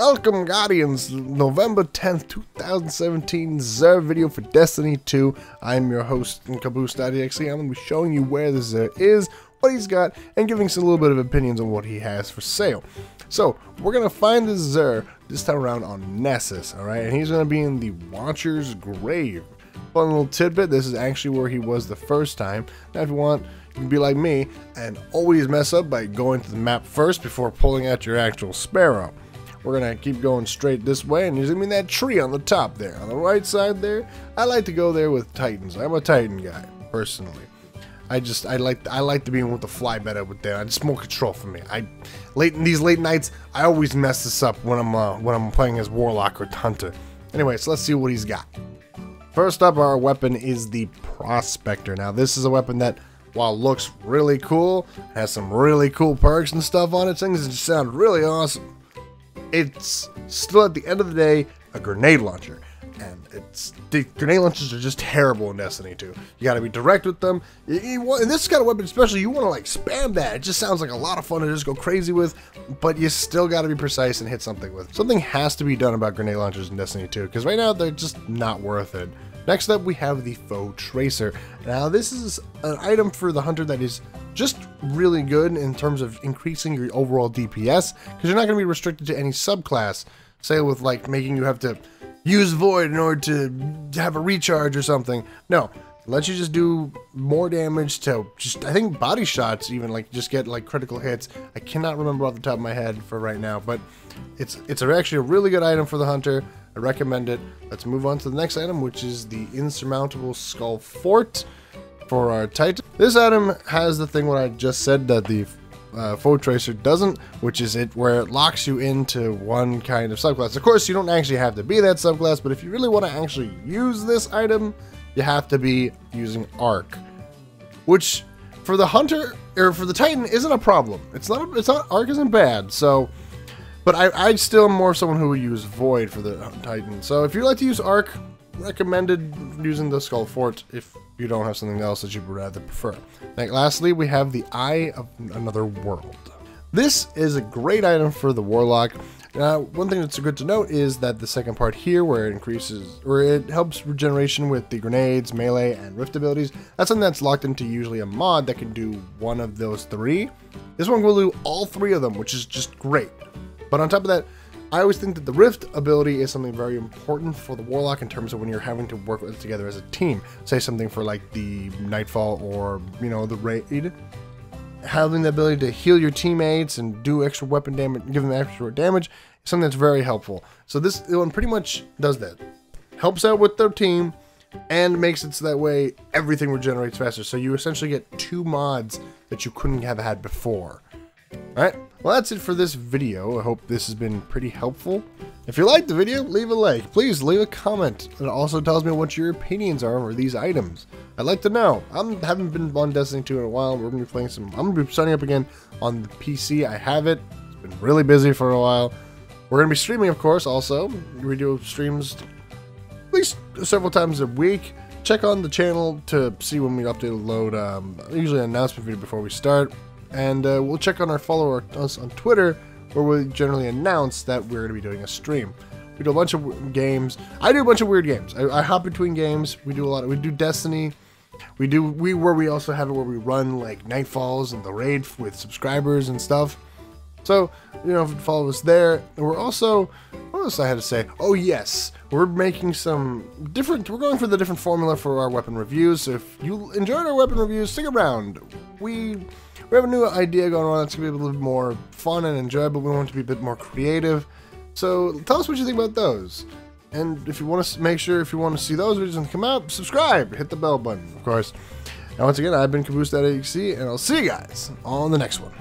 Welcome, Guardians, November 10th, 2017 Zer video for Destiny 2. I'm your host, Caboose.exe. I'm going to be showing you where the Zer is, what he's got, and giving us a little bit of opinions on what he has for sale. So, we're going to find the Zer this time around on Nessus, alright? And he's going to be in the Watcher's Grave. Fun little tidbit, this is actually where he was the first time. Now, if you want, you can be like me and always mess up by going to the map first before pulling out your actual Sparrow. We're going to keep going straight this way, and there's going to be that tree on the top there. On the right side there, I like to go there with Titans. I'm a Titan guy, personally. I like to be able to fly better with them. It's more control for me. These late nights, I always mess this up when I'm playing as Warlock or Hunter. Anyway, so let's see what he's got. First up, our weapon is the Prospector. Now, this is a weapon that, while it looks really cool, has some really cool perks and stuff on it, things that just sound really awesome. It's still, at the end of the day, a grenade launcher. And the grenade launchers are just terrible in Destiny 2. You gotta be direct with them. And this kind of weapon especially, you want to like spam that. It just sounds like a lot of fun to just go crazy with, but you still gotta be precise and hit something with it. Something has to be done about grenade launchers in Destiny 2, because right now they're just not worth it. Next up, we have the Foetracer. Now, this is an item for the Hunter that is just really good in terms of increasing your overall DPS, because you're not going to be restricted to any subclass. Say with like making you have to use Void in order to have a recharge or something. No, it lets you just do more damage to just, I think, body shots, even like just get like critical hits. I cannot remember off the top of my head for right now, but it's actually a really good item for the Hunter. I recommend it. Let's move on to the next item, which is the Insurmountable Skull Fort for our Titan. This item has the thing what I just said that the Foetracer doesn't, which is where it locks you into one kind of subclass. Of course, you don't actually have to be that subclass, but if you really want to actually use this item, you have to be using Arc, which for the Hunter or for the Titan isn't a problem. It's not Arc isn't bad. So. But I still am more someone who would use Void for the Titan. So if you like to use Arc, recommended using the Skull Fort if you don't have something else that you would rather prefer. Lastly, we have the Eye of Another World. This is a great item for the Warlock. One thing that's good to note is that the second part here, where it helps regeneration with the grenades, melee, and rift abilities, that's something that's locked into usually a mod that can do one of those three. This one will do all three of them, which is just great. But on top of that, I always think that the Rift ability is something very important for the Warlock in terms of when you're having to work together as a team. Say something for like the Nightfall or, you know, the Raid. Having the ability to heal your teammates and do extra weapon damage, give them extra damage, is something that's very helpful. So this one pretty much does that. Helps out with their team and makes it so that way everything regenerates faster. So you essentially get two mods that you couldn't have had before. Alright, well that's it for this video. I hope this has been pretty helpful. If you liked the video, leave a like. Please leave a comment. It also tells me what your opinions are for these items. I'd like to know. I haven't been on Destiny 2 in a while. We're going to be playing I'm going to be starting up again on the PC. I have it. It's been really busy for a while. We're going to be streaming, of course, also. We do streams at least several times a week. Check on the channel to see when we update and load. Usually an announcement video before we start. And we'll check on us on Twitter, where we generally announce that we're going to be doing a stream. We do a bunch of games. I do a bunch of weird games. I hop between games. We do a lot. We do Destiny. We also have it where we run like Nightfalls and the Raid with subscribers and stuff. So, you know, follow us there. And we're also, what else I had to say? Oh yes, we're making some different. We're going for the different formula for our weapon reviews. So if you enjoyed our weapon reviews, stick around. We have a new idea going on that's going to be a little bit more fun and enjoyable. We want it to be a bit more creative. So tell us what you think about those. And if you want to make sure, if you want to see those videos and come out, subscribe, hit the bell button, of course. And once again, I've been Caboose.exe, and I'll see you guys on the next one.